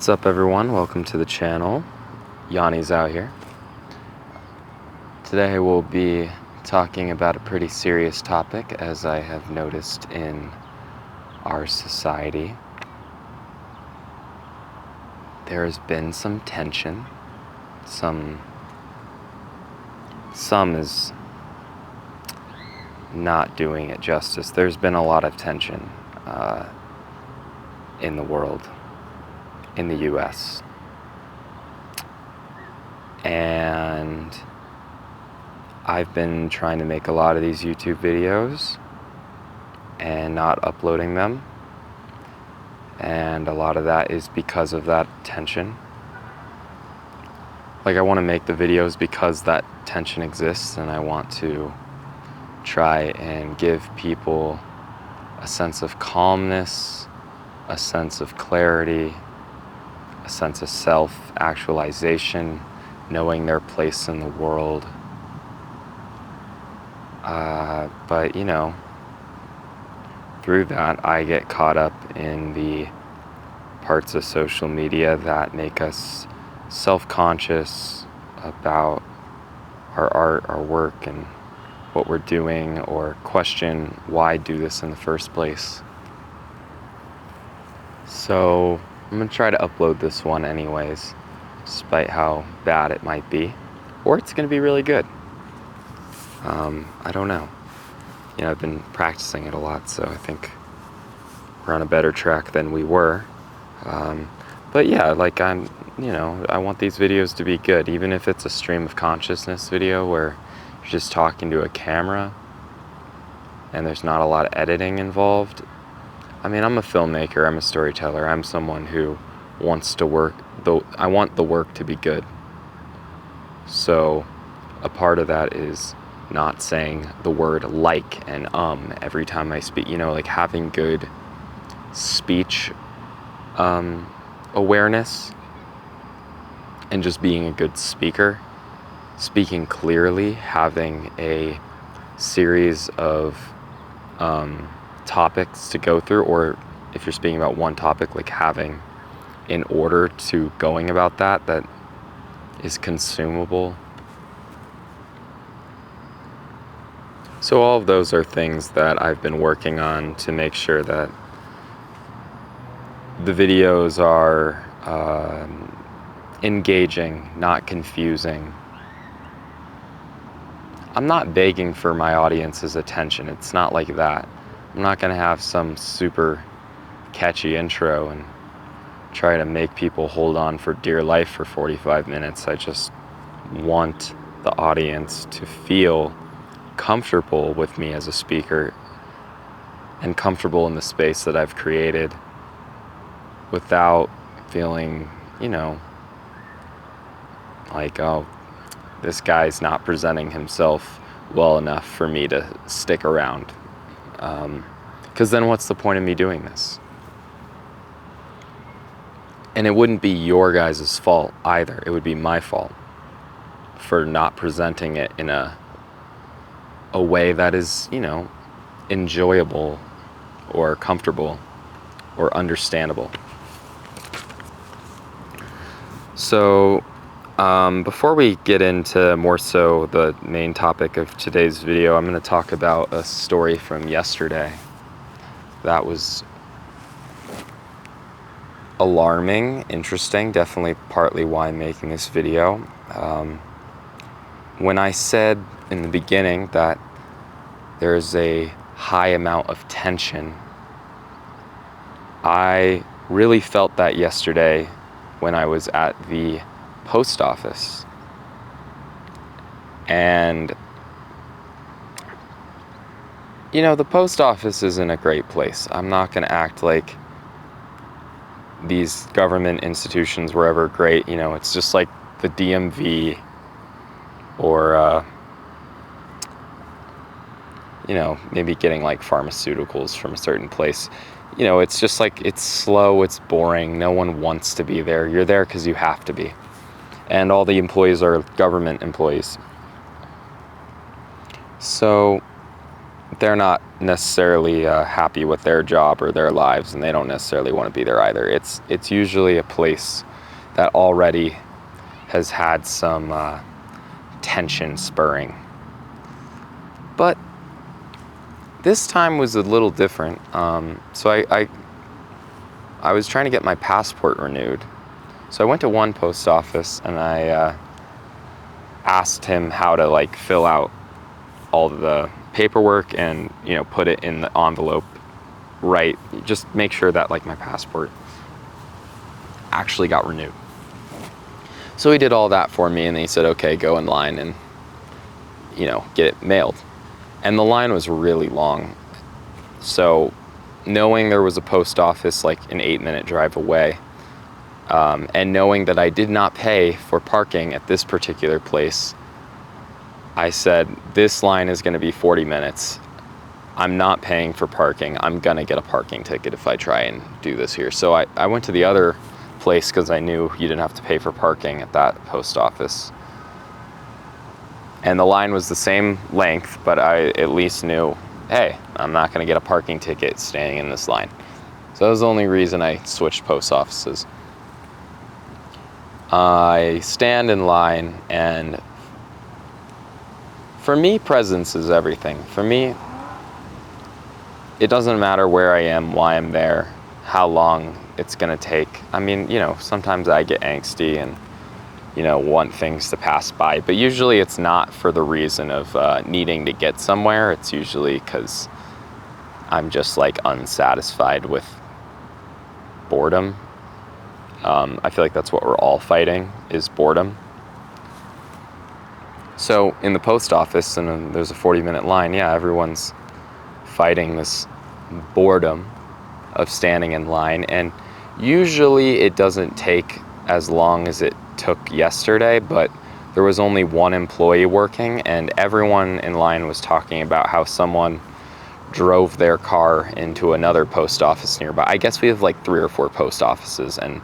What's up, everyone? Welcome to the channel. Yanni's out here. Today we'll be talking about a pretty serious topic, as I have noticed in our society. There has been some tension. Some is not doing it justice. There's been a lot of tension in the world, in the US. And I've been trying to make a lot of these YouTube videos and not uploading them. And a lot of that is because of that tension. Like, I want to make the videos because that tension exists, and I want to try and give people a sense of calmness, a sense of clarity, a sense of self-actualization, knowing their place in the world. But through that, I get caught up in the parts of social media that make us self-conscious about our art, our work, and what we're doing, or question why do this in the first place. So I'm going to try to upload this one anyways, despite how bad it might be. Or it's going to be really good. I don't know. I've been practicing it a lot, so I think we're on a better track than we were. But yeah, I want these videos to be good, even if it's a stream of consciousness video where you're just talking to a camera and there's not a lot of editing involved. I mean, I'm a filmmaker, I'm a storyteller, I'm someone who wants to work, I want the work to be good. So a part of that is not saying the word like and every time I speak, like having good speech awareness and just being a good speaker, speaking clearly, having a series of topics to go through, or if you're speaking about one topic, like having an order to going about that is consumable. So all of those are things that I've been working on to make sure that the videos are engaging, not confusing. I'm not begging for my audience's attention. It's not like that. I'm not going to have some super catchy intro and try to make people hold on for dear life for 45 minutes. I just want the audience to feel comfortable with me as a speaker and comfortable in the space that I've created without feeling, like, oh, this guy's not presenting himself well enough for me to stick around. Because then what's the point of me doing this? And it wouldn't be your guys' fault either. It would be my fault for not presenting it in a way that is, enjoyable or comfortable or understandable. So before we get into more so the main topic of today's video, I'm going to talk about a story from yesterday that was alarming, interesting, definitely partly why I'm making this video. When I said in the beginning that there's a high amount of tension, I really felt that yesterday when I was at the post office. And the post office isn't a great place. I'm not going to act like these government institutions were ever great. It's just like the DMV or maybe getting like pharmaceuticals from a certain place. It's just like, it's slow, it's boring, no one wants to be there. You're there because you have to be. And all the employees are government employees. So they're not necessarily happy with their job or their lives, and they don't necessarily want to be there either. It's usually a place that already has had some tension spurring. But this time was a little different. So I was trying to get my passport renewed. So I went to one post office and I asked him how to like fill out all the paperwork and, you know, put it in the envelope right. Just make sure that like my passport actually got renewed. So he did all that for me, and he said, okay, go in line and, you know, get it mailed. And the line was really long. So knowing there was a post office like an 8-minute drive away, and knowing that I did not pay for parking at this particular place, I said, this line is going to be 40 minutes. I'm not paying for parking. I'm going to get a parking ticket if I try and do this here. So I went to the other place because I knew you didn't have to pay for parking at that post office. And the line was the same length, but I at least knew, hey, I'm not going to get a parking ticket standing in this line. So that was the only reason I switched post offices. I stand in line, and for me, presence is everything. For me, it doesn't matter where I am, why I'm there, how long it's going to take. I mean, you know, sometimes I get angsty and, you know, want things to pass by, but usually it's not for the reason of needing to get somewhere. It's usually because I'm just like unsatisfied with boredom. I feel like that's what we're all fighting, is boredom. So in the post office, and there's a 40-minute line, yeah, everyone's fighting this boredom of standing in line, and usually it doesn't take as long as it took yesterday, but there was only one employee working, and everyone in line was talking about how someone drove their car into another post office nearby. I guess we have like 3 or 4 post offices, and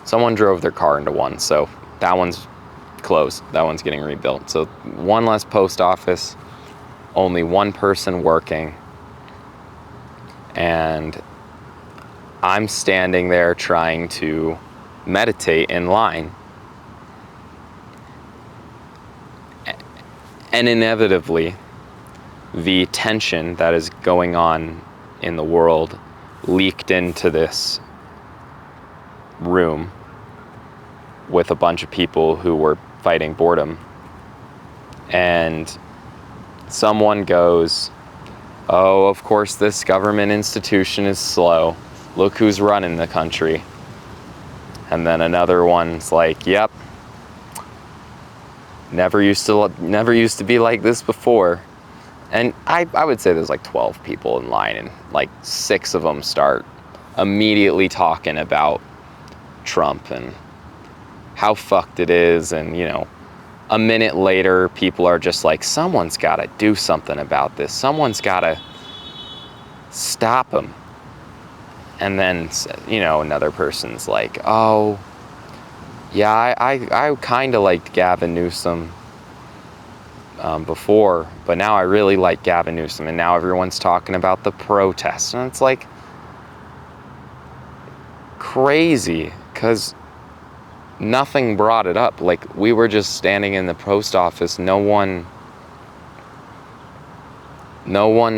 someone drove their car into one, so that one's closed. That one's getting rebuilt. So one less post office, only one person working, and I'm standing there trying to meditate in line. And inevitably, the tension that is going on in the world leaked into this room with a bunch of people who were fighting boredom. And someone goes, oh, of course this government institution is slow. Look who's running the country. And then another one's like, yep, never used to be like this before. And I would say there's like 12 people in line, and like 6 of them start immediately talking about Trump and how fucked it is. And, you know, a minute later, people are just like, someone's got to do something about this. Someone's got to stop him. And then, you know, another person's like, oh, yeah, I kind of liked Gavin Newsom before, but now I really like Gavin Newsom, and now everyone's talking about the protests. And it's like crazy, because nothing brought it up. Like, we were just standing in the post office. No one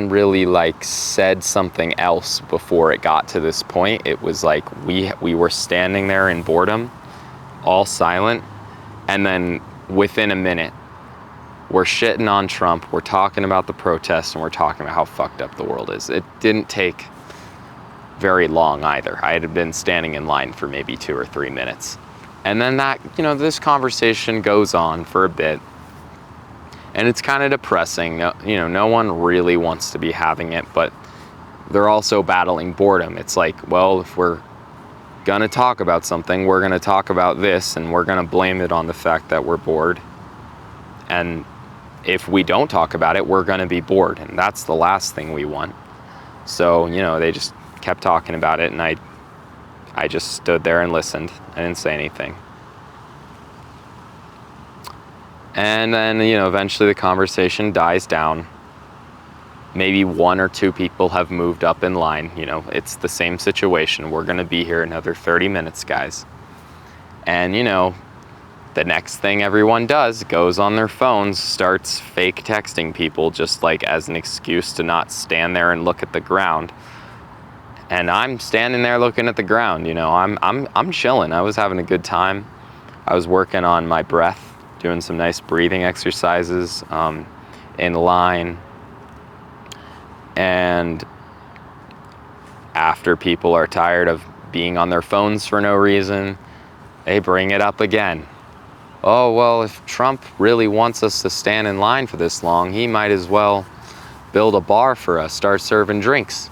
really like said something else before it got to this point. It was like we were standing there in boredom, all silent, and then within a minute we're shitting on Trump, we're talking about the protests, and we're talking about how fucked up the world is. It didn't take very long either. I had been standing in line for maybe 2 or 3 minutes. And then that, you know, this conversation goes on for a bit, and it's kind of depressing. No one really wants to be having it, but they're also battling boredom. It's like, well, if we're gonna talk about something, we're gonna talk about this, and we're gonna blame it on the fact that we're bored. And if we don't talk about it, we're gonna be bored, and that's the last thing we want. So, you know, they just kept talking about it, and I just stood there and listened. I didn't say anything. And then, you know, eventually the conversation dies down. Maybe 1 or 2 people have moved up in line. You know, it's the same situation. We're going to be here another 30 minutes, guys. And, you know, the next thing everyone does, goes on their phones, starts fake texting people just like as an excuse to not stand there and look at the ground. And I'm standing there looking at the ground, you know, I'm chilling. I was having a good time. I was working on my breath, doing some nice breathing exercises in line. And after people are tired of being on their phones for no reason, they bring it up again. Oh, well, if Trump really wants us to stand in line for this long, he might as well build a bar for us, start serving drinks.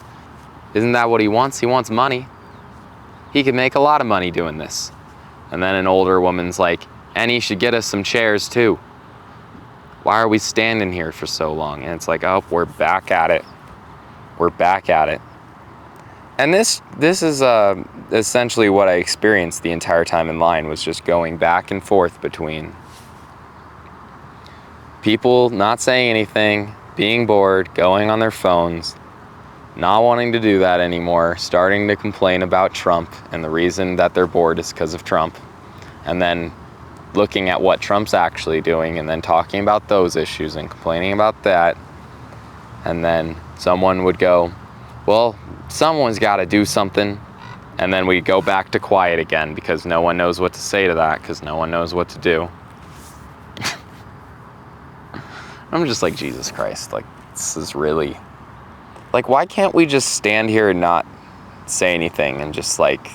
Isn't that what he wants? He wants money. He could make a lot of money doing this. And then an older woman's like, and he should get us some chairs too. Why are we standing here for so long? And it's like, oh, we're back at it. We're back at it. And this is essentially what I experienced the entire time in line, was just going back and forth between people not saying anything, being bored, going on their phones, not wanting to do that anymore, starting to complain about Trump, and the reason that they're bored is because of Trump, and then looking at what Trump's actually doing and then talking about those issues and complaining about that. And then someone would go, well, someone's got to do something. And then we go back to quiet again because no one knows what to say to that, because no one knows what to do. I'm just like, Jesus Christ, like, this is really, like, why can't we just stand here and not say anything and just, like,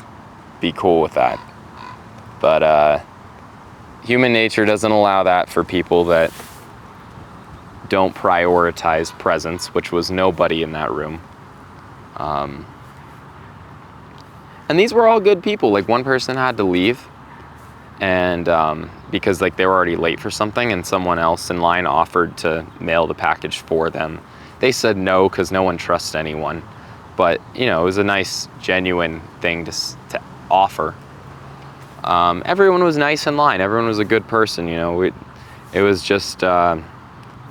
be cool with that? But human nature doesn't allow that for people that don't prioritize presence, which was nobody in that room. And these were all good people. Like, one person had to leave, and because like they were already late for something, and someone else in line offered to mail the package for them. They said no because no one trusts anyone. But, you know, it was a nice, genuine thing to offer. Everyone was nice in line. Everyone was a good person, you know. It was just the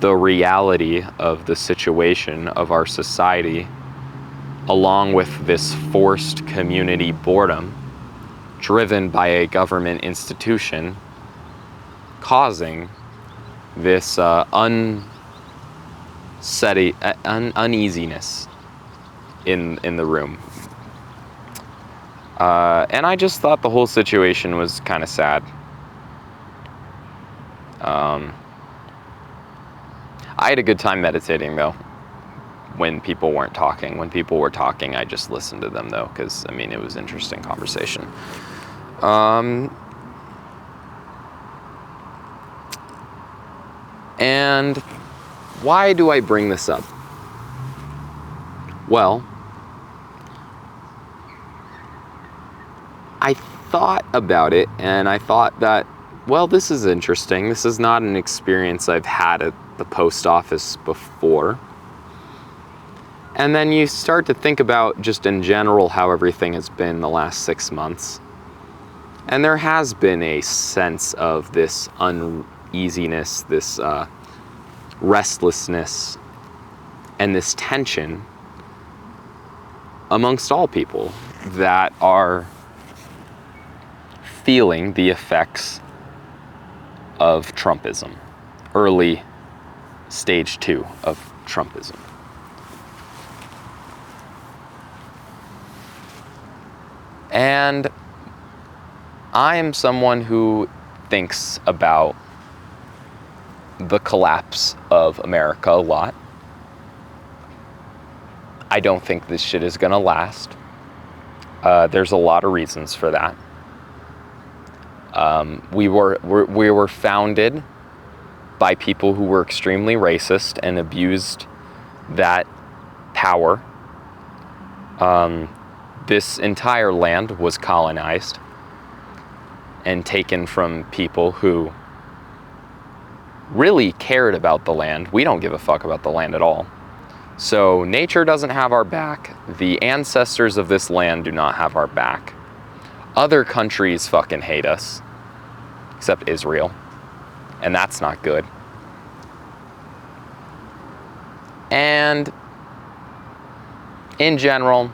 reality of the situation of our society, along with this forced community boredom driven by a government institution, causing this uneasiness in the room. And I just thought the whole situation was kind of sad. I had a good time meditating, though, when people weren't talking. When people were talking, I just listened to them, though, because, I mean, it was interesting conversation. And why do I bring this up? Well, I thought about it, and I thought that, well, this is interesting. This is not an experience I've had at the post office before. And then you start to think about just in general how everything has been the last 6 months. And there has been a sense of this uneasiness, this restlessness, and this tension amongst all people that are feeling the effects of Trumpism, early stage 2 of Trumpism. And I am someone who thinks about the collapse of America a lot. I don't think this shit is gonna last. There's a lot of reasons for that. We were founded by people who were extremely racist and abused that power. This entire land was colonized and taken from people who really cared about the land. We don't give a fuck about the land at all. So nature doesn't have our back. The ancestors of this land do not have our back. Other countries fucking hate us, except Israel, and that's not good. And in general,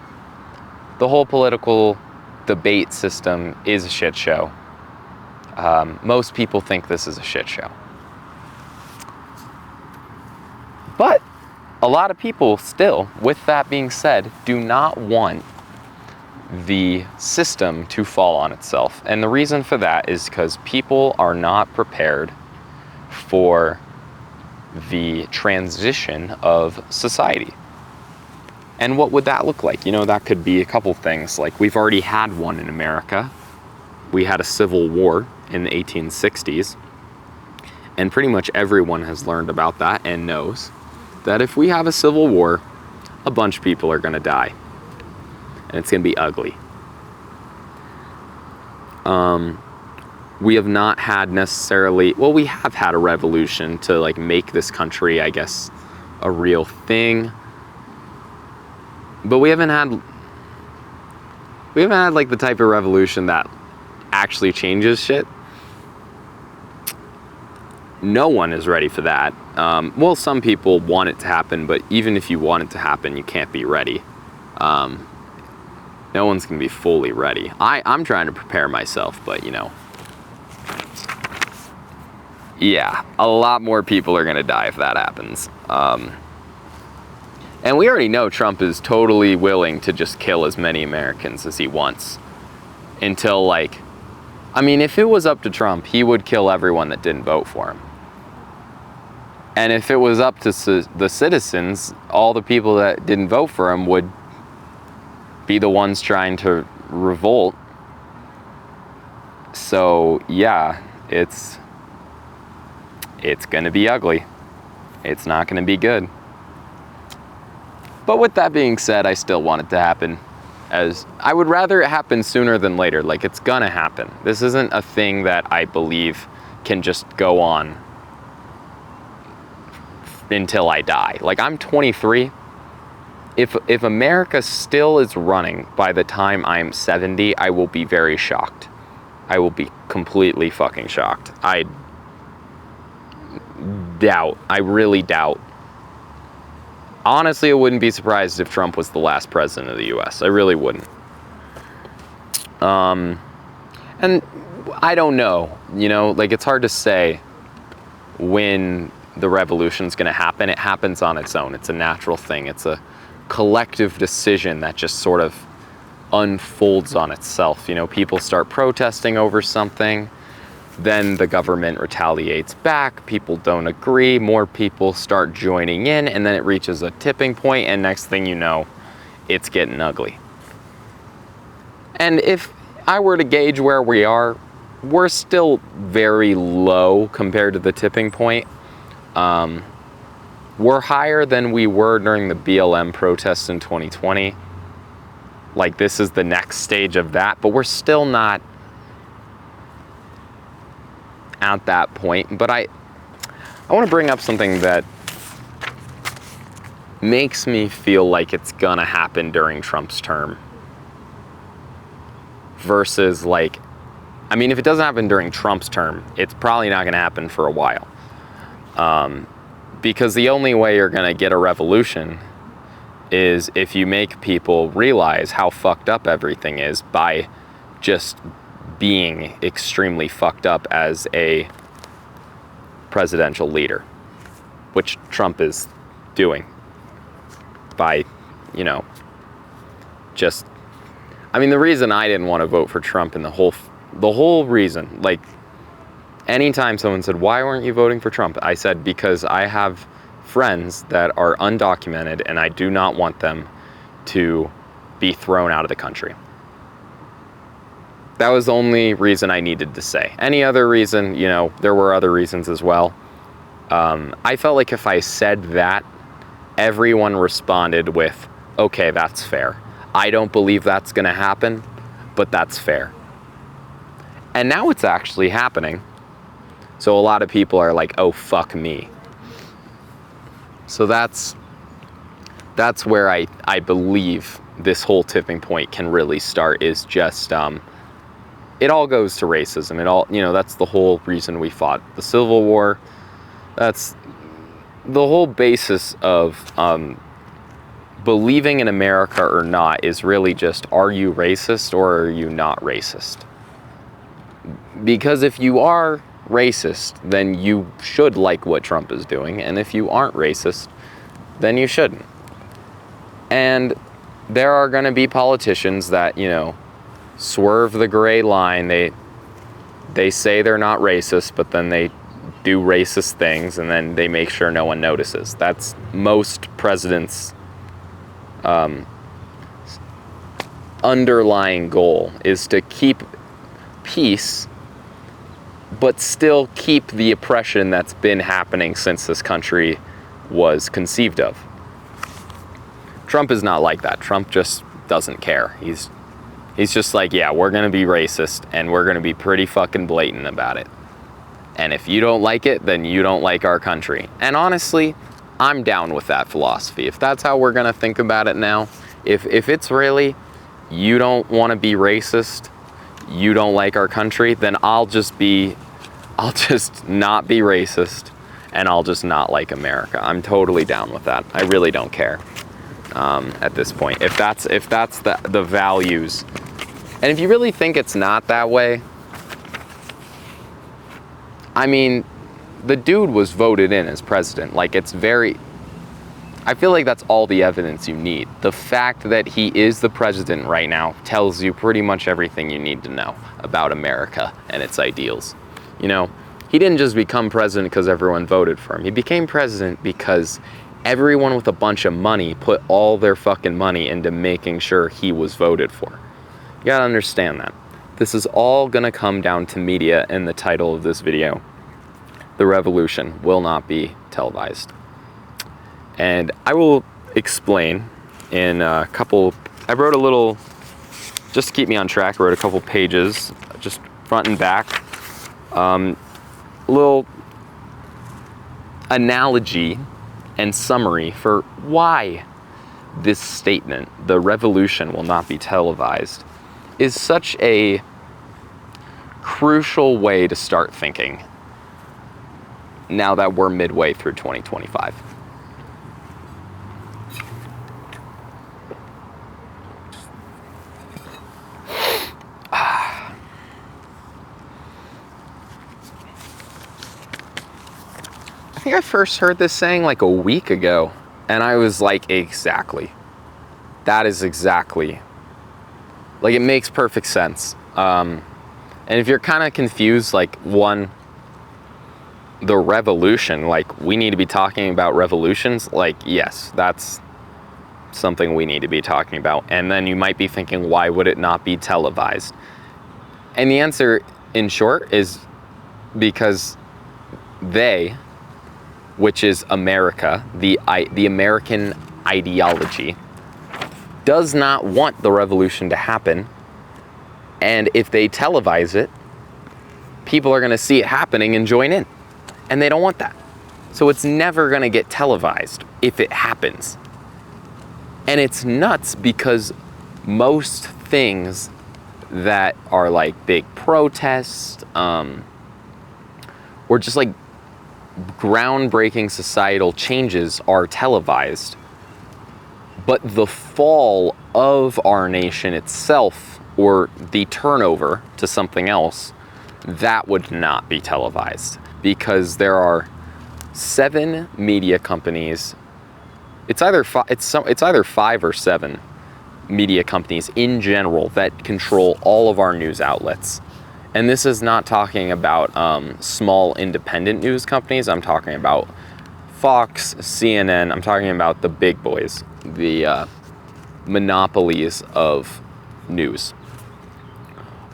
the whole political debate system is a shit show. Most people think this is a shit show. But a lot of people still, with that being said, do not want the system to fall on itself. And the reason for that is because people are not prepared for the transition of society. And what would that look like? You know, that could be a couple things. Like, we've already had one in America. We had a civil war in the 1860s. And pretty much everyone has learned about that and knows that if we have a civil war, a bunch of people are going to die. And it's going to be ugly. We have not had necessarily, well, we have had a revolution to like make this country, I guess, a real thing. But we haven't had like the type of revolution that actually changes shit. No one is ready for that. Well, some people want it to happen, but even if you want it to happen, you can't be ready. No one's gonna be fully ready. I'm trying to prepare myself, but you know, yeah, a lot more people are gonna die if that happens. And we already know Trump is totally willing to just kill as many Americans as he wants. Until, like, I mean, if it was up to Trump, he would kill everyone that didn't vote for him. And if it was up to the citizens, all the people that didn't vote for him would be the ones trying to revolt. So, yeah, it's gonna be ugly. It's not gonna be good. But with that being said, I still want it to happen. As I would rather it happen sooner than later. Like, it's gonna happen. This isn't a thing that I believe can just go on until I die. Like, I'm 23. If America still is running by the time I'm 70, I will be very shocked. I will be completely fucking shocked. I really doubt. Honestly, I wouldn't be surprised if Trump was the last president of the US. I really wouldn't. And I don't know, you know, like, it's hard to say when the revolution's gonna happen. It happens on its own. It's a natural thing. It's a collective decision that just sort of unfolds on itself. You know, people start protesting over something, then the government retaliates back, people don't agree, more people start joining in, and then it reaches a tipping point, and next thing you know, it's getting ugly. And if I were to gauge where we are, we're still very low compared to the tipping point. We're higher than we were during the BLM protests in 2020. Like, this is the next stage of that, but we're still not at that point. But I want to bring up something that makes me feel like it's gonna happen during Trump's term versus, like, I mean, if it doesn't happen during Trump's term, it's probably not gonna happen for a while. Because the only way you're gonna get a revolution is if you make people realize how fucked up everything is by just being extremely fucked up as a presidential leader, which Trump is doing by, you know, just, I mean, the reason I didn't want to vote for Trump and the whole reason, like, anytime someone said, why weren't you voting for Trump? I said, because I have friends that are undocumented and I do not want them to be thrown out of the country. That was the only reason I needed to say. Any other reason, you know, there were other reasons as well. I felt like if I said that, everyone responded with, okay, that's fair. I don't believe that's gonna happen, but that's fair. And now it's actually happening. So a lot of people are like, oh, fuck me. So that's where I believe this whole tipping point can really start, is just, it all goes to racism. It all, you know, that's the whole reason we fought the Civil War. That's the whole basis of believing in America or not is really just, are you racist or are you not racist? Because if you are racist, then you should like what Trump is doing, and if you aren't racist, then you shouldn't. And there are going to be politicians that, you know, swerve the gray line. They say they're not racist, but then they do racist things, and then they make sure no one notices. That's most presidents' underlying goal, is to keep peace, but still keep the oppression that's been happening since this country was conceived of. Trump is not like that. Trump just doesn't care. He's just like, yeah, we're going to be racist, and we're going to be pretty fucking blatant about it. And if you don't like it, then you don't like our country. And honestly, I'm down with that philosophy. If that's how we're going to think about it now, if it's really, you don't want to be racist, you don't like our country, then I'll just not be racist, and I'll just not like America. I'm totally down with that. I really don't care at this point. If that's the values, and if you really think it's not that way, I mean, the dude was voted in as president. Like, I feel like that's all the evidence you need. The fact that he is the president right now tells you pretty much everything you need to know about America and its ideals. You know, he didn't just become president because everyone voted for him. He became president because everyone with a bunch of money put all their fucking money into making sure he was voted for. You gotta understand that. This is all gonna come down to media, and the title of this video, The Revolution Will Not Be Televised. And I will explain in a couple, I wrote a little, just to keep me on track, I wrote a couple pages, just front and back, a little analogy and summary for why this statement, the revolution will not be televised, is such a crucial way to start thinking now that we're midway through 2025. I think I first heard this saying like a week ago, and I was like, exactly. That is exactly. Like, it makes perfect sense. And if you're kind of confused, like, one, the revolution, like, we need to be talking about revolutions, like, yes, that's something we need to be talking about. And then you might be thinking, why would it not be televised? And the answer, in short, is because they, which is America, the American ideology, does not want the revolution to happen. And if they televise it, people are going to see it happening and join in. And they don't want that. So it's never going to get televised if it happens. And it's nuts because most things that are like big protests, or just like groundbreaking societal changes are televised. But the fall of our nation itself, or the turnover to something else, that would not be televised, because there are 7 media companies. It's either 5 or 7 media companies in general that control all of our news outlets. And this is not talking about small independent news companies. I'm talking about Fox, CNN. I'm talking about the big boys, the monopolies of news.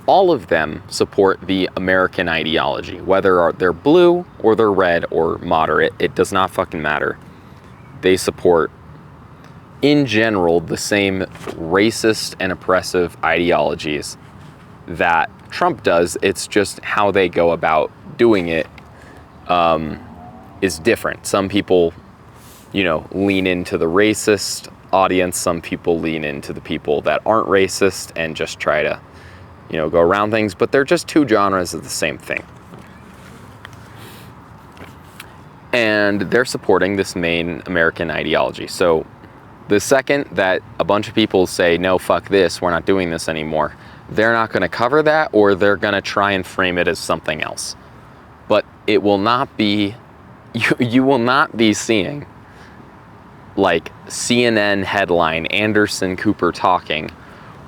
All of them support the American ideology, whether they're blue or they're red or moderate. It does not fucking matter. They support, in general, the same racist and oppressive ideologies that Trump does. It's just how they go about doing it is different. Some people, lean into the racist audience. Some people lean into the people that aren't racist and just try to, go around things. But they're just 2 genres of the same thing. And they're supporting this main American ideology. So The second that a bunch of people say, no, fuck this, we're not doing this anymore, they're not going to cover that, or they're going to try and frame it as something else. But it will not be, you will not be seeing like CNN headline, Anderson Cooper talking,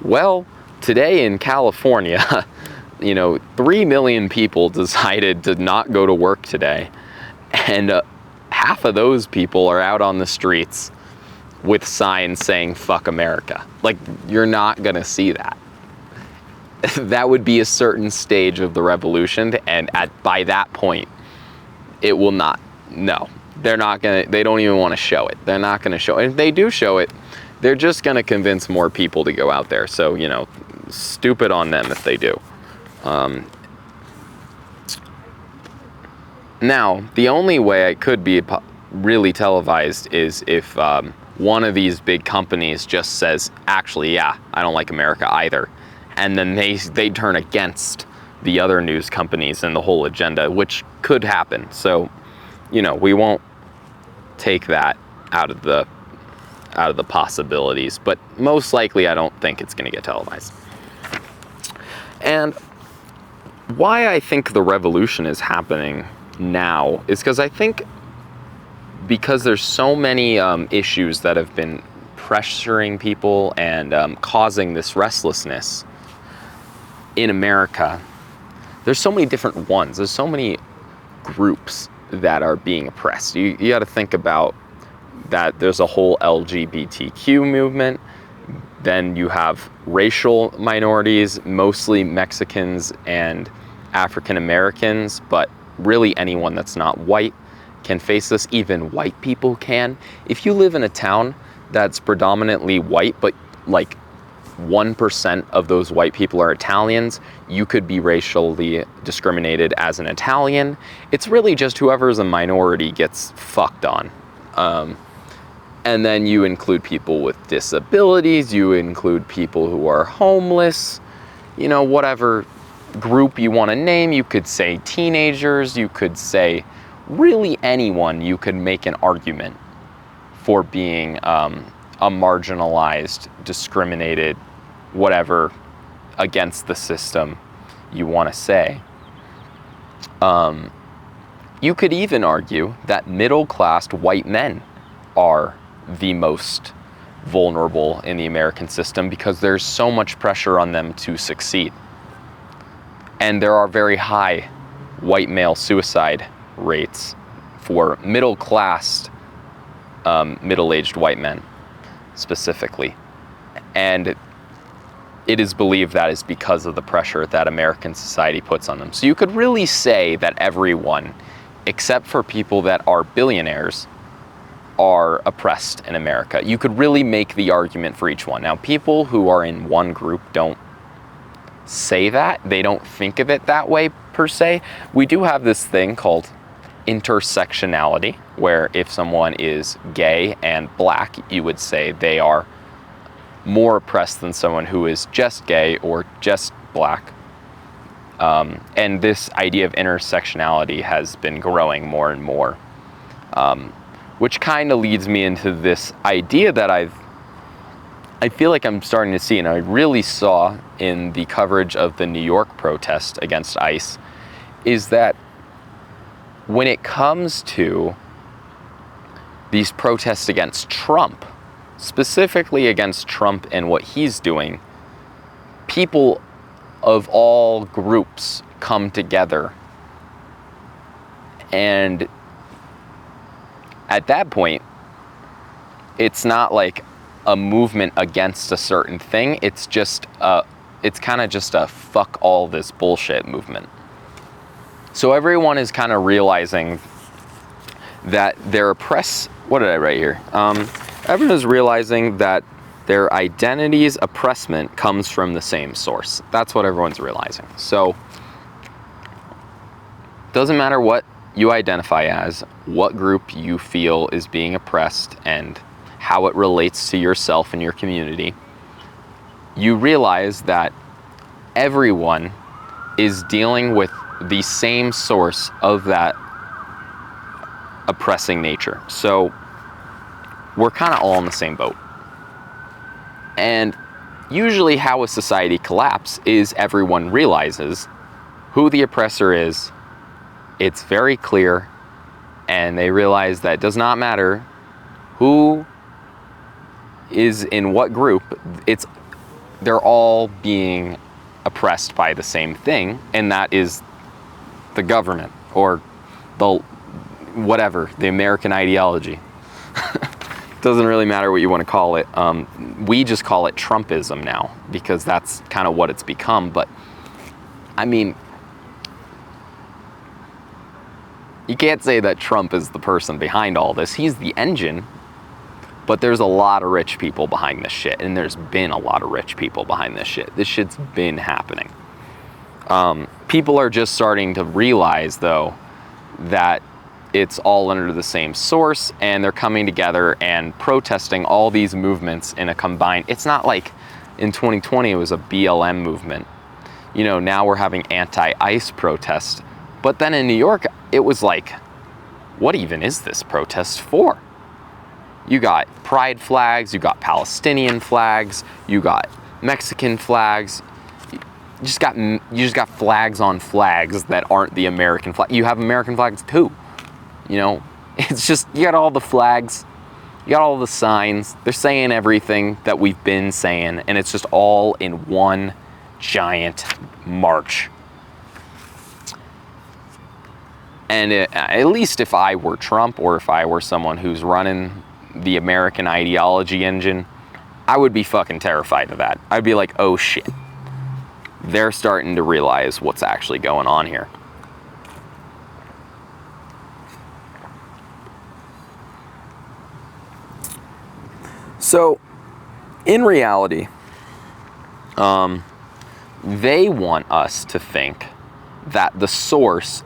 well, today in California, 3 million people decided to not go to work today. And half of those people are out on the streets with signs saying, fuck America. Like, you're not going to see that. That would be a certain stage of the revolution. And by that point, it will not. No, they're not going to, they don't even want to show it. They're not going to show it. If they do show it, they're just going to convince more people to go out there. So, stupid on them if they do. Now, the only way it could be really televised is if one of these big companies just says, actually, yeah, I don't like America either. And then they turn against the other news companies and the whole agenda, which could happen. So, we won't take that out of the possibilities, but most likely I don't think it's going to get televised. And why I think the revolution is happening now is because I think because there's so many issues that have been pressuring people and causing this restlessness in America. There's so many different ones. There's so many groups that are being oppressed. You got to think about that. There's a whole LGBTQ movement. Then you have racial minorities, mostly Mexicans and African Americans, but really anyone that's not white can face this. Even white people can. If you live in a town that's predominantly white, but like 1% of those white people are Italians, you could be racially discriminated as an Italian. It's really just whoever's a minority gets fucked on. And then you include people with disabilities, you include people who are homeless, whatever group you want to name. You could say teenagers, you could say really anyone. You could make an argument for being a marginalized, discriminated, whatever, against the system you want to say. You could even argue that middle-class white men are the most vulnerable in the American system because there's so much pressure on them to succeed. And there are very high white male suicide rates for middle-class, middle-aged white men specifically. And it is believed that is because of the pressure that American society puts on them. So you could really say that everyone, except for people that are billionaires, are oppressed in America. You could really make the argument for each one. Now, people who are in one group don't say that. They don't think of it that way per se. We do have this thing called intersectionality, where if someone is gay and black, you would say they are more oppressed than someone who is just gay or just black. And this idea of intersectionality has been growing more and more, which kind of leads me into this idea that I feel like I'm starting to see, and I really saw in the coverage of the New York protest against ICE, is that when it comes to these protests against Trump, specifically against Trump and what he's doing, people of all groups come together. And at that point, it's not like a movement against a certain thing. It's just it's kind of just a fuck all this bullshit movement. So everyone is kind of realizing that their what did I write here? Everyone is realizing that their identity's oppressment comes from the same source. That's what everyone's realizing. So doesn't matter what you identify as, what group you feel is being oppressed, and how it relates to yourself and your community, you realize that everyone is dealing with the same source of that oppressing nature. So we're kind of all in the same boat. And usually how a society collapses is everyone realizes who the oppressor is. It's very clear, and they realize that it does not matter who is in what group. They're all being oppressed by the same thing, and that is the government, or the American ideology. Doesn't really matter what you want to call it. We just call it Trumpism now, because that's kind of what it's become. But I mean, you can't say that Trump is the person behind all this. He's the engine, but there's a lot of rich people behind this shit, and there's been a lot of rich people behind this shit. This shit's been happening. People are just starting to realize, though, that it's all under the same source, and they're coming together and protesting all these movements in a combined... It's not like in 2020 it was a BLM movement. You know, now we're having anti-ICE protests. But then in New York, it was like, what even is this protest for? You got pride flags, you got Palestinian flags, you got Mexican flags. You just got flags on flags that aren't the American flag. You have American flags too. You know, it's just, you got all the flags, you got all the signs. They're saying everything that we've been saying, and it's just all in one giant march. And at least if I were Trump, or if I were someone who's running the American ideology engine, I would be fucking terrified of that. I'd be like, oh shit. They're starting to realize what's actually going on here. So, in reality, they want us to think that the source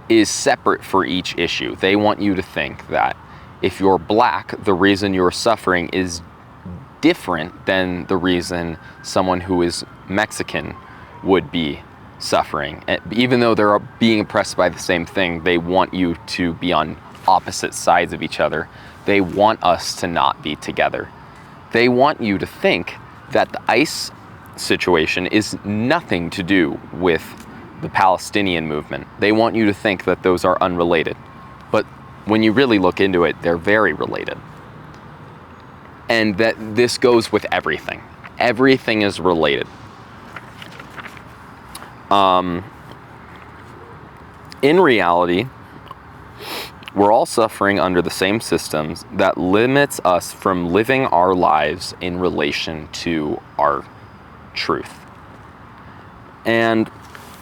is separate for each issue. They want you to think that if you're black, the reason you're suffering is different than the reason someone who is Mexican would be suffering. Even though they're being oppressed by the same thing, they want you to be on opposite sides of each other. They want us to not be together. They want you to think that the ICE situation is nothing to do with the Palestinian movement. They want you to think that those are unrelated. But when you really look into it, they're very related. And that this goes with everything. Everything is related. In reality, we're all suffering under the same systems that limits us from living our lives in relation to our truth. And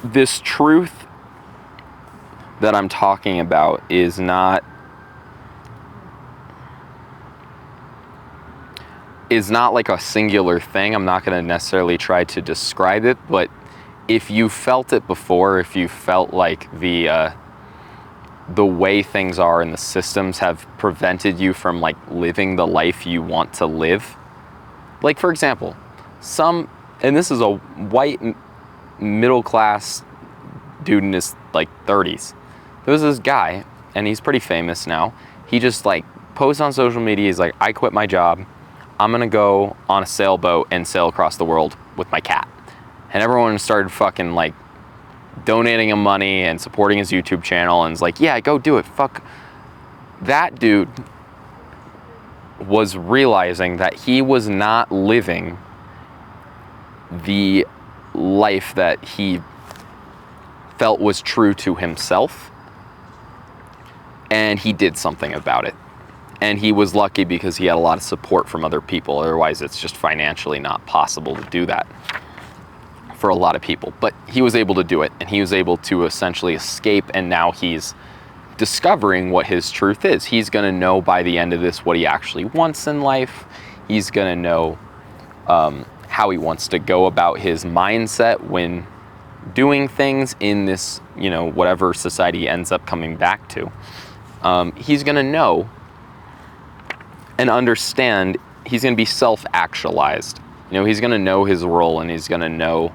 this truth that I'm talking about is not like a singular thing. I'm not going to necessarily try to describe it, but if you felt it before, if you felt like the way things are and the systems have prevented you from like living the life you want to live. Like, for example, and this is a white middle class dude in his like 30s. There was this guy, and he's pretty famous now. He just like posts on social media. He's like, I quit my job. I'm gonna go on a sailboat and sail across the world with my cat. And everyone started fucking like donating him money and supporting his YouTube channel, and it's like, yeah, go do it. Fuck. That dude was realizing that he was not living the life that he felt was true to himself, and he did something about it. And he was lucky because he had a lot of support from other people. Otherwise, it's just financially not possible to do that for a lot of people. But he was able to do it, and he was able to essentially escape, and now he's discovering what his truth is. He's going to know by the end of this what he actually wants in life. He's going to know how he wants to go about his mindset when doing things in this, you know, whatever society he ends up coming back to. He's going to know and understand. He's going to be self-actualized. You know, he's going to know his role, and he's going to know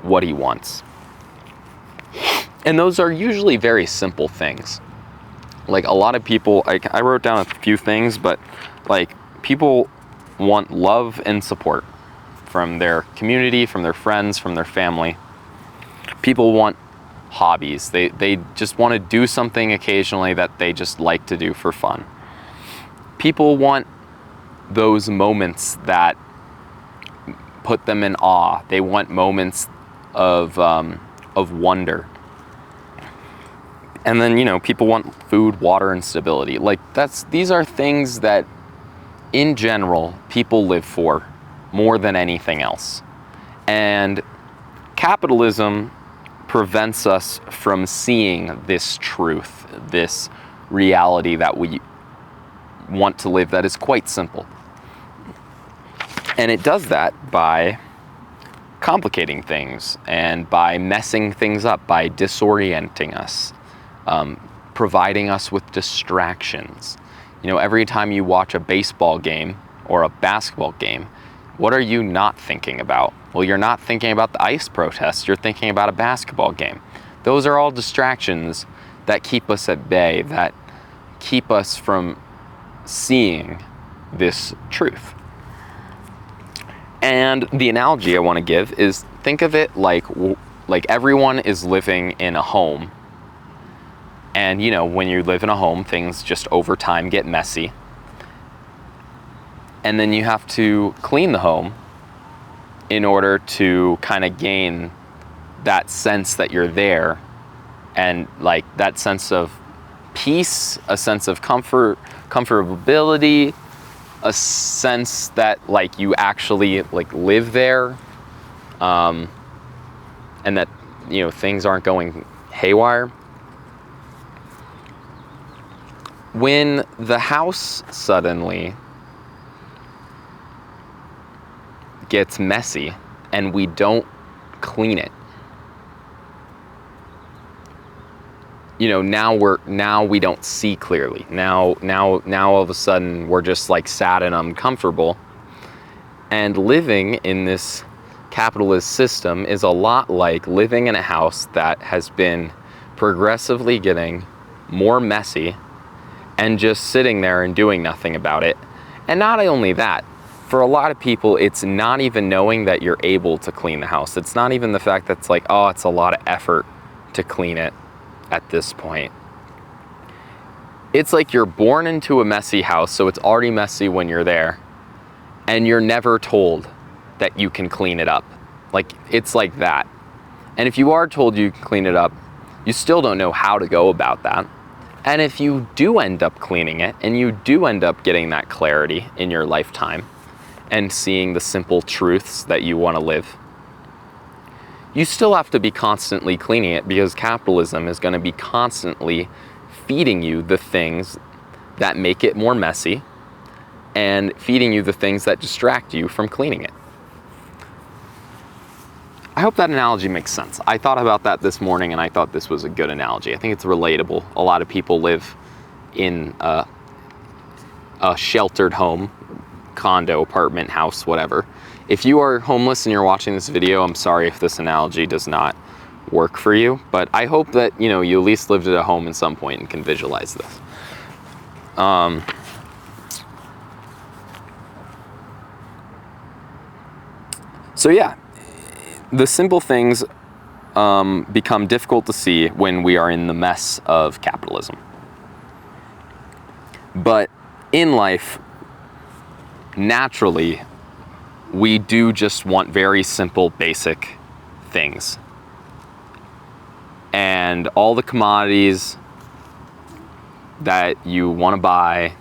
what he wants. And those are usually very simple things. Like, a lot of people, like, I wrote down a few things, but like, people want love and support from their community, from their friends, from their family. People want hobbies. They just want to do something occasionally that they just like to do for fun. People want those moments that put them in awe. They want moments of wonder. And then, people want food, water, and stability. Like, these are things that, in general, people live for more than anything else. And capitalism prevents us from seeing this truth, this reality that we want to live that is quite simple. And it does that by complicating things and by messing things up, by disorienting us, providing us with distractions. Every time you watch a baseball game or a basketball game, what are you not thinking about? Well, you're not thinking about the ICE protests, you're thinking about a basketball game. Those are all distractions that keep us at bay, that keep us from seeing this truth. And the analogy I want to give is, think of it like everyone is living in a home. And when you live in a home, things just over time get messy. And then you have to clean the home in order to kind of gain that sense that you're there, and like that sense of peace, a sense of comfortability, a sense that like you actually like live there, and that things aren't going haywire. When the house suddenly gets messy and we don't clean it, now we don't see clearly. Now all of a sudden we're just like sad and uncomfortable. And living in this capitalist system is a lot like living in a house that has been progressively getting more messy and just sitting there and doing nothing about it. And not only that, for a lot of people, it's not even knowing that you're able to clean the house. It's not even the fact that it's like, oh, it's a lot of effort to clean it at this point. It's like you're born into a messy house, so it's already messy when you're there, and you're never told that you can clean it up. Like, it's like that. And if you are told you can clean it up, you still don't know how to go about that. And if you do end up cleaning it, and you do end up getting that clarity in your lifetime, and seeing the simple truths that you want to live, you still have to be constantly cleaning it, because capitalism is going to be constantly feeding you the things that make it more messy and feeding you the things that distract you from cleaning it. I hope that analogy makes sense. I thought about that this morning and I thought this was a good analogy. I think it's relatable. A lot of people live in a sheltered home, condo, apartment, house, whatever. If you are homeless and you're watching this video, I'm sorry if this analogy does not work for you, but I hope that you at least lived at a home at some point and can visualize this. So yeah, the simple things become difficult to see when we are in the mess of capitalism. But in life, naturally, we do just want very simple, basic things. And all the commodities that you want to buy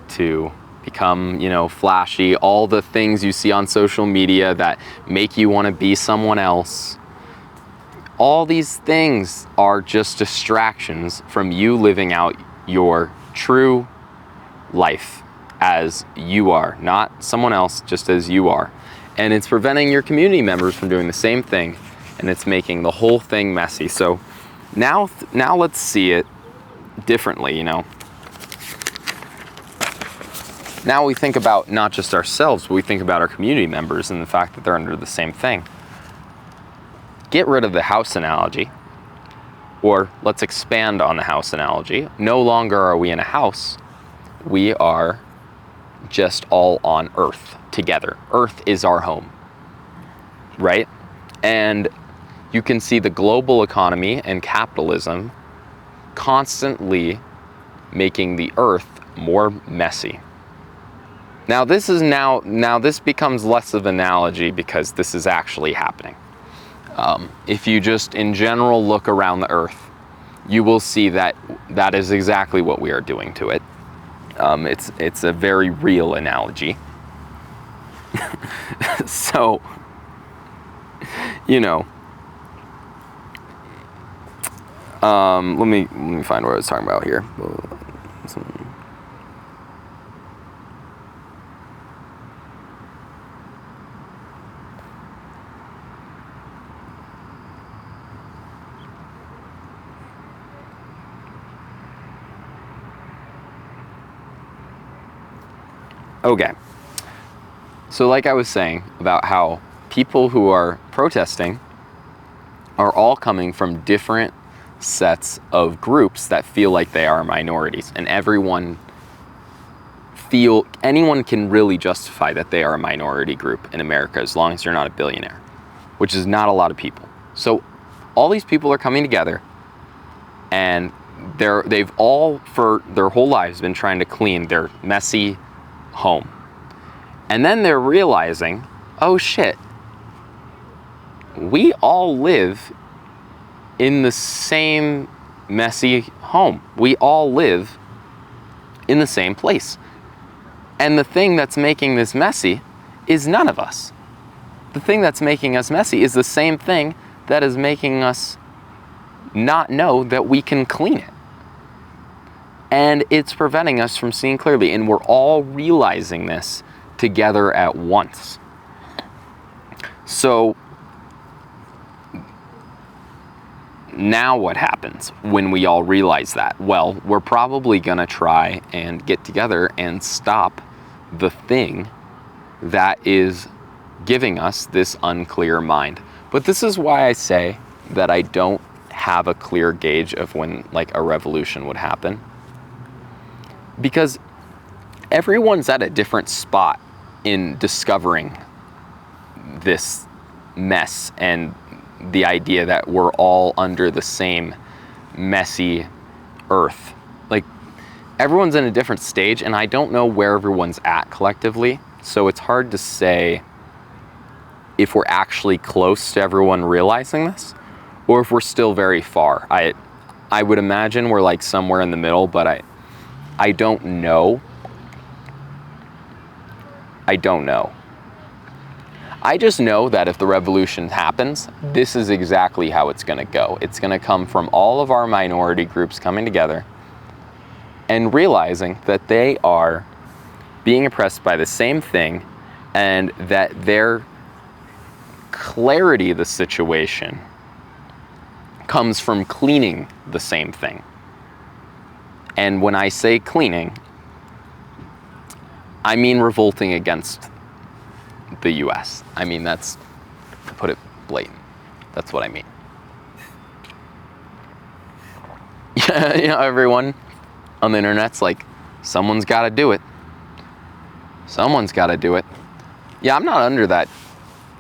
to become, flashy, all the things you see on social media that make you want to be someone else, all these things are just distractions from you living out your true life as you are, not someone else, just as you are. And it's preventing your community members from doing the same thing, and it's making the whole thing messy. So now let's see it differently, Now we think about not just ourselves, but we think about our community members and the fact that they're under the same thing. Get rid of the house analogy, or let's expand on the house analogy. No longer are we in a house, we are just all on Earth together. Earth is our home, right? And you can see the global economy and capitalism constantly making the Earth more messy. Now this becomes less of an analogy because this is actually happening. If you just in general look around the Earth, you will see that that is exactly what we are doing to it. It's a very real analogy. So, you know, let me find what I was talking about here. Okay, so like I was saying about how people who are protesting are all coming from different sets of groups that feel like they are minorities, and anyone can really justify that they are a minority group in America as long as you're not a billionaire, which is not a lot of people. So all these people are coming together, and they've all for their whole lives been trying to clean their messy home. And then they're realizing, oh shit, we all live in the same messy home. We all live in the same place. And the thing that's making this messy is none of us. The thing that's making us messy is the same thing that is making us not know that we can clean it. And it's preventing us from seeing clearly. And we're all realizing this together at once. So now what happens when we all realize that? Well, we're probably gonna try and get together and stop the thing that is giving us this unclear mind. But this is why I say that I don't have a clear gauge of when like a revolution would happen. Because everyone's at a different spot in discovering this mess and the idea that we're all under the same messy Earth. Like, everyone's in a different stage, and I don't know where everyone's at collectively, so it's hard to say if we're actually close to everyone realizing this, or if we're still very far. I would imagine we're like somewhere in the middle, but I don't know. I don't know. I just know that if the revolution happens, this is exactly how it's gonna go. It's gonna come from all of our minority groups coming together and realizing that they are being oppressed by the same thing, and that their clarity of the situation comes from cleaning the same thing. And when I say cleaning, I mean revolting against the US. I mean, that's, to put it blatant, that's what I mean. You know, everyone on the internet's like, someone's gotta do it. Someone's gotta do it. Yeah, I'm not under that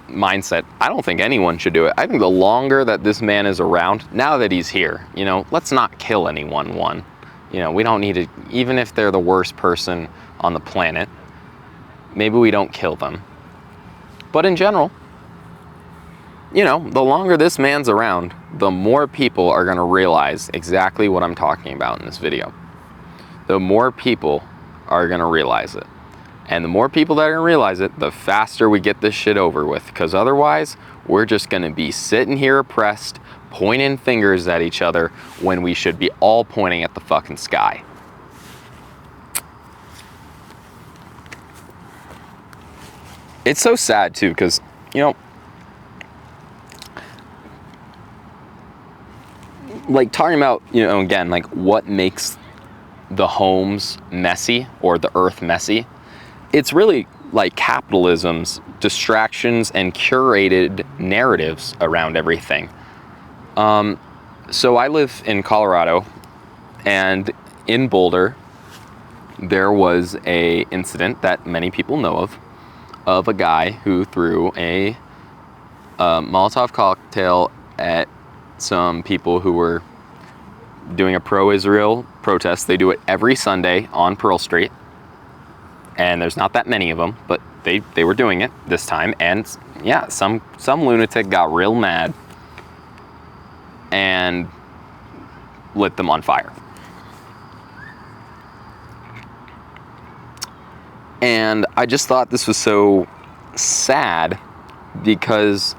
mindset. I don't think anyone should do it. I think the longer that this man is around, now that he's here, you know, let's not kill anyone, one. You know, we don't need to, even if they're the worst person on the planet, maybe we don't kill them. But in general, you know, the longer this man's around, the more people are gonna realize exactly what I'm talking about in this video. The more people are gonna realize it. And the more people that are gonna realize it, the faster we get this shit over with. Because otherwise, we're just gonna be sitting here oppressed, pointing fingers at each other when we should be all pointing at the fucking sky. It's so sad too, because, you know, like talking about, you know, again, like what makes the homes messy or the earth messy, it's really like capitalism's distractions and curated narratives around everything. So I live in Colorado, and in Boulder, there was a incident that many people know of a guy who threw a Molotov cocktail at some people who were doing a pro-Israel protest. They do it every Sunday on Pearl Street, and there's not that many of them, but they were doing it this time, and yeah, some lunatic got real mad and lit them on fire. And I just thought this was so sad because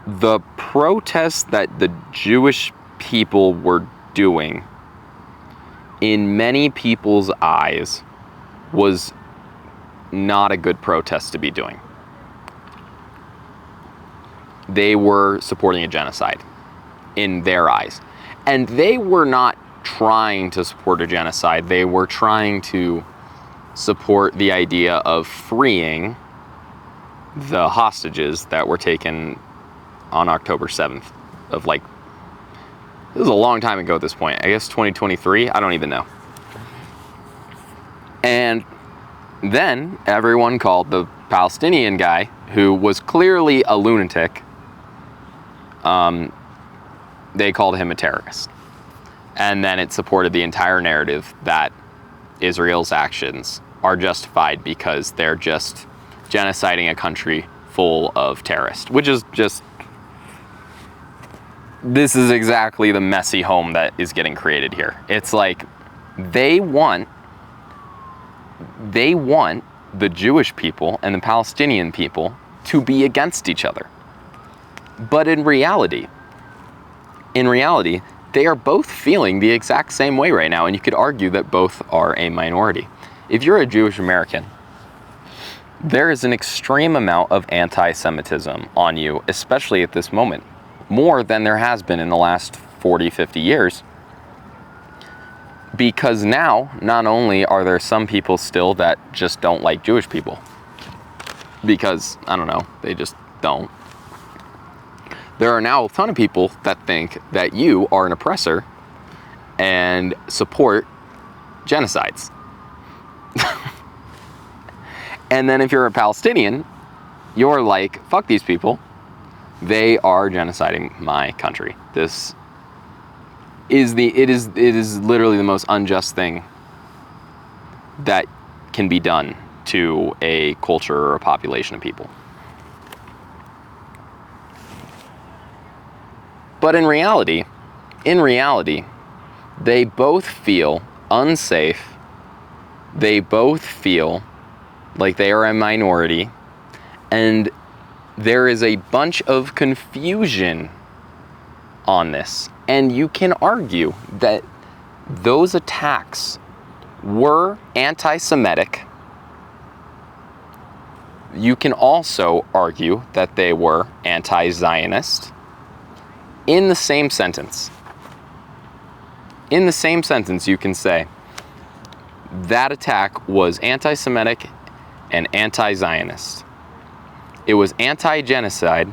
the protest that the Jewish people were doing, in many people's eyes, was not a good protest to be doing. They were supporting a genocide in their eyes. And they were not trying to support a genocide. They were trying to support the idea of freeing the hostages that were taken on October 7th of, like, it was a long time ago at this point. I guess 2023, I don't even know. And then everyone called the Palestinian guy, who was clearly a lunatic, they called him a terrorist. And then it supported the entire narrative that Israel's actions are justified because they're just genociding a country full of terrorists, which is just, this is exactly the messy home that is getting created here. It's like they want the Jewish people and the Palestinian people to be against each other. But in reality, they are both feeling the exact same way right now, and you could argue that both are a minority. If you're a Jewish American, there is an extreme amount of anti-Semitism on you, especially at this moment, more than there has been in the last 40, 50 years. Because now, not only are there some people still that just don't like Jewish people, because, I don't know, they just don't. There are now a ton of people that think that you are an oppressor and support genocides. And then if you're a Palestinian, you're like, fuck these people. They are genociding my country. This is it is literally the most unjust thing that can be done to a culture or a population of people. But in reality, they both feel unsafe. They both feel like they are a minority, and there is a bunch of confusion on this. And you can argue that those attacks were anti-Semitic. You can also argue that they were anti-Zionist in the same sentence. In the same sentence, you can say that attack was anti-Semitic and anti-Zionist. It was anti-genocide,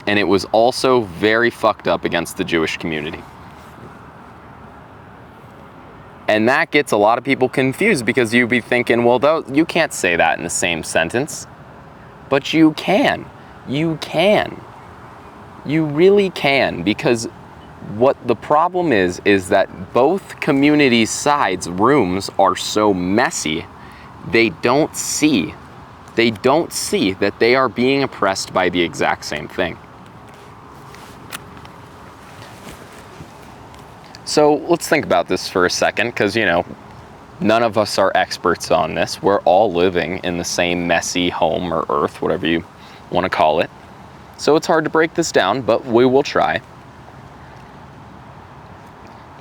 and it was also very fucked up against the Jewish community. And that gets a lot of people confused, because you'd be thinking, well, you can't say that in the same sentence. But you can. You can. You really can, because what the problem is that both communities' sides' rooms are so messy, they don't see that they are being oppressed by the exact same thing. So let's think about this for a second, because, you know, none of us are experts on this. We're all living in the same messy home or earth, whatever you want to call it. So it's hard to break this down, but we will try.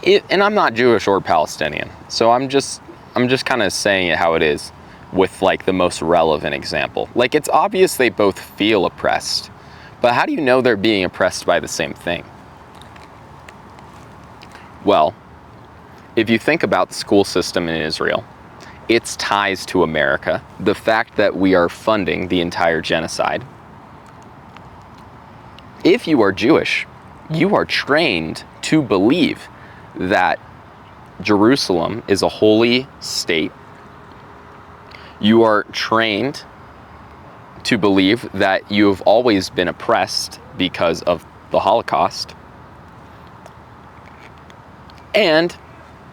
And I'm not Jewish or Palestinian, so I'm just kind of saying it how it is, with like the most relevant example. Like, it's obvious they both feel oppressed, but how do you know they're being oppressed by the same thing? Well, if you think about the school system in Israel, its ties to America, the fact that we are funding the entire genocide, if you are Jewish, you are trained to believe that Jerusalem is a holy state. You are trained to believe that you have always been oppressed because of the Holocaust. And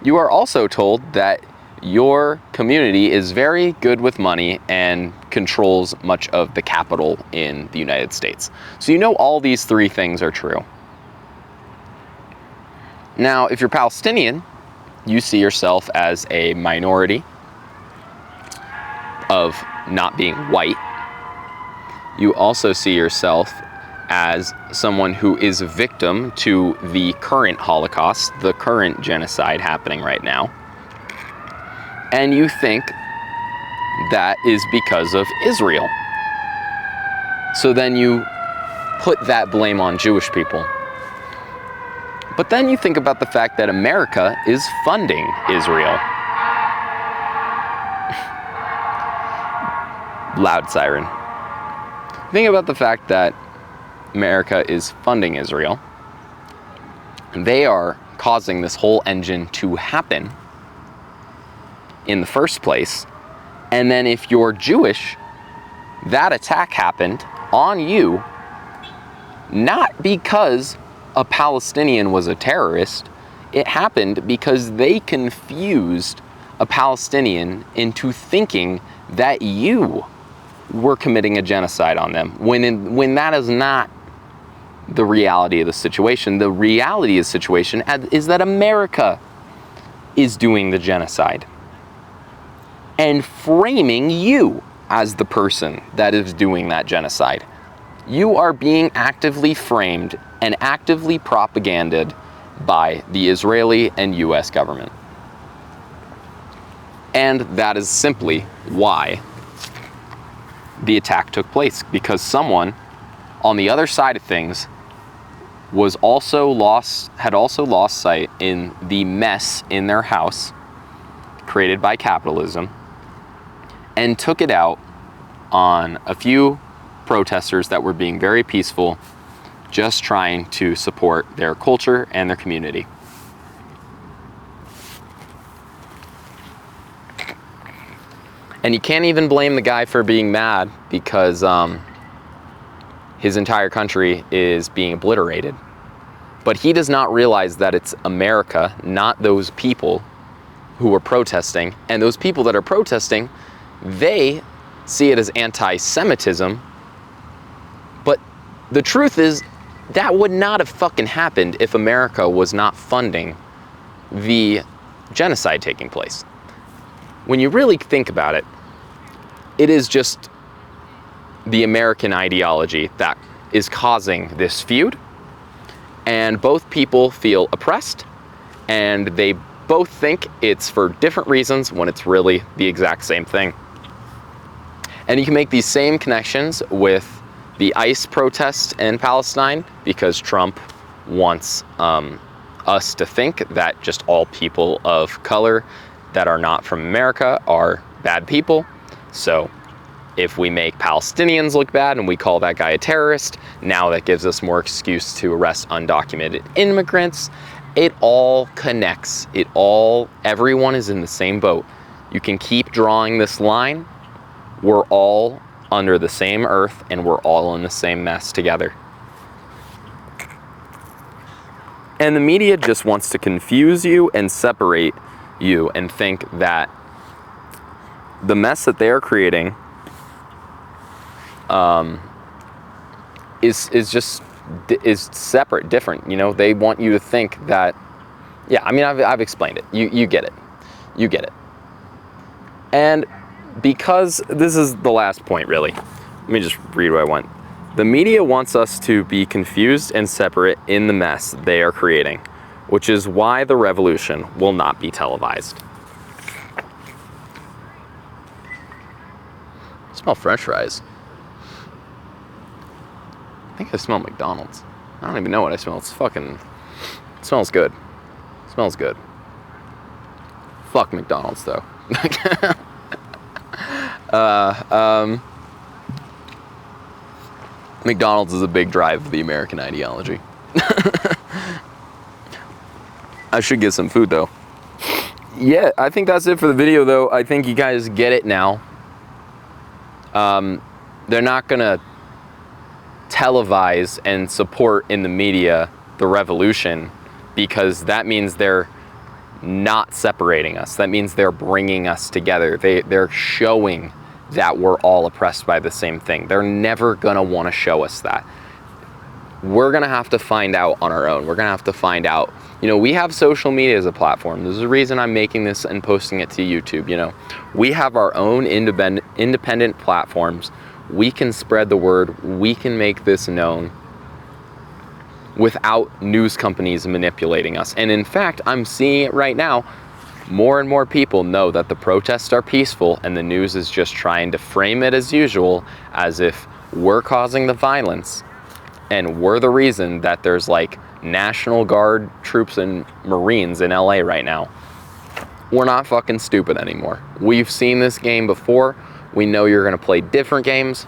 you are also told that your community is very good with money and controls much of the capital in the United States. So you know all these three things are true. Now, if you're Palestinian, you see yourself as a minority of not being white. You also see yourself as someone who is a victim to the current Holocaust, the current genocide happening right now. And you think that is because of Israel. So then you put that blame on Jewish people. But then you think about the fact that America is funding Israel. Loud siren. Think about the fact that America is funding Israel. They are causing this whole engine to happen in the first place. And then if you're Jewish, that attack happened on you, not because a Palestinian was a terrorist. It happened because they confused a Palestinian into thinking that you were committing a genocide on them, when that is not the reality of the situation. The reality of the situation is that America is doing the genocide and framing you as the person that is doing that genocide. You are being actively framed and actively propagandized by the Israeli and US government. And that is simply why the attack took place, because someone on the other side of things had also lost sight in the mess in their house created by capitalism and took it out on a few protesters that were being very peaceful, just trying to support their culture and their community. And you can't even blame the guy for being mad, because his entire country is being obliterated. But he does not realize that it's America, not those people who are protesting. And those people that are protesting, they see it as anti-Semitism. But the truth is, that would not have fucking happened if America was not funding the genocide taking place. When you really think about it, it is just the American ideology that is causing this feud. And both people feel oppressed, and they both think it's for different reasons when it's really the exact same thing. And you can make these same connections with the ICE protests in Palestine, because Trump wants us to think that just all people of color that are not from America are bad people. So if we make Palestinians look bad and we call that guy a terrorist, now that gives us more excuse to arrest undocumented immigrants. It all connects. Everyone is in the same boat. You can keep drawing this line. We're all under the same earth, and we're all in the same mess together. And the media just wants to confuse you and separate you and think that the mess that they're creating is separate, different. You know, they want you to think that, yeah, I mean, I've explained it. You get it. You get it. And because this is the last point, really. Let me just read what I want. The media wants us to be confused and separate in the mess they are creating, which is why the revolution will not be televised. I smell French fries. I think I smell McDonald's. I don't even know what I smell. It smells good. It smells good. Fuck McDonald's, though. McDonald's is a big drive of the American ideology. I should get some food, though. Yeah, I think that's it for the video, though. I think you guys get it now. They're not gonna televise and support in the media the revolution, because that means they're not separating us. That means they're bringing us together. They're showing that we're all oppressed by the same thing. They're never gonna wanna show us that. We're gonna have to find out on our own. We're gonna have to find out. You know, we have social media as a platform. There's a reason I'm making this and posting it to YouTube. You know, we have our own independent platforms. We can spread the word. We can make this known without news companies manipulating us. And in fact, I'm seeing it right now. More and more people know that the protests are peaceful, and the news is just trying to frame it as usual, as if we're causing the violence and we're the reason that there's like National Guard troops and Marines in LA right now. We're not fucking stupid anymore. We've seen this game before. We know you're gonna play different games.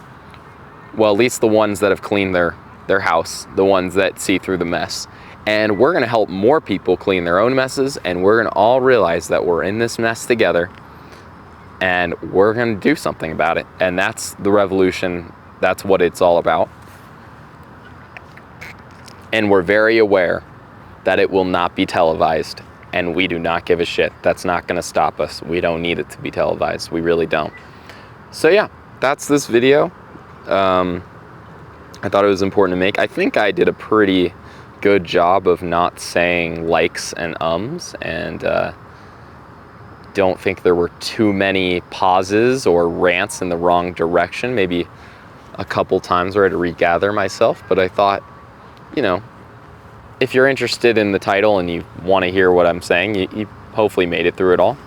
Well, at least the ones that have cleaned their house, the ones that see through the mess. And we're gonna help more people clean their own messes, and we're gonna all realize that we're in this mess together, and we're gonna do something about it. And that's the revolution. That's what it's all about. And we're very aware that it will not be televised, and we do not give a shit. That's not gonna stop us. We don't need it to be televised. We really don't. So yeah, that's this video. I thought it was important to make. I think I did a pretty good job of not saying likes and ums, and don't think there were too many pauses or rants in the wrong direction. Maybe a couple times where I had to regather myself, but I thought, you know, if you're interested in the title and you want to hear what I'm saying, you hopefully made it through it all.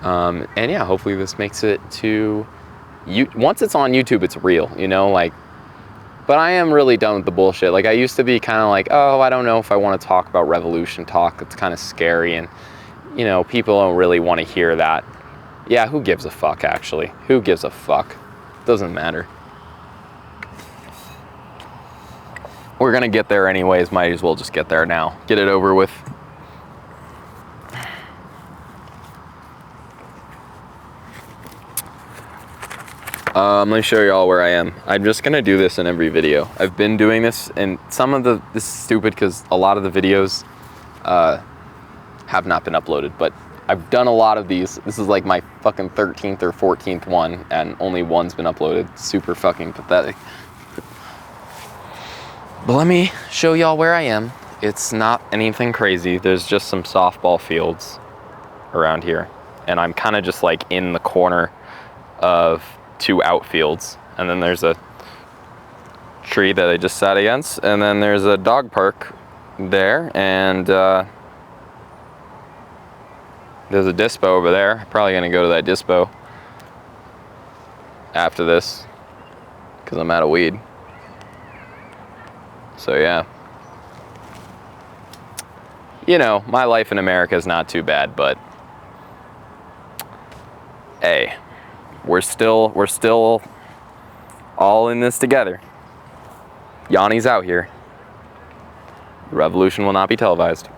And yeah, hopefully this makes it to you. Once it's on YouTube, it's real, you know, like, but I am really done with the bullshit. Like, I used to be kind of like, oh, I don't know if I want to talk about revolution talk. It's kind of scary, and, you know, people don't really want to hear that. Yeah, who gives a fuck, actually? Who gives a fuck? Doesn't matter. We're gonna get there anyways. Might as well just get there now. Get it over with. Let me show y'all where I am. I'm just gonna do this in every video. I've been doing this, and some of this is stupid because a lot of the videos have not been uploaded, but I've done a lot of these. This is like my fucking 13th or 14th one, and only one's been uploaded. Super fucking pathetic. But let me show y'all where I am. It's not anything crazy. There's just some softball fields around here, and I'm kind of just like in the corner of two outfields, and then there's a tree that I just sat against, and then there's a dog park there, and there's a dispo over there. I'm probably gonna go to that dispo after this because I'm out of weed. So yeah, you know, my life in America is not too bad, but hey, we're still all in this together. Yanni's out here. The revolution will not be televised.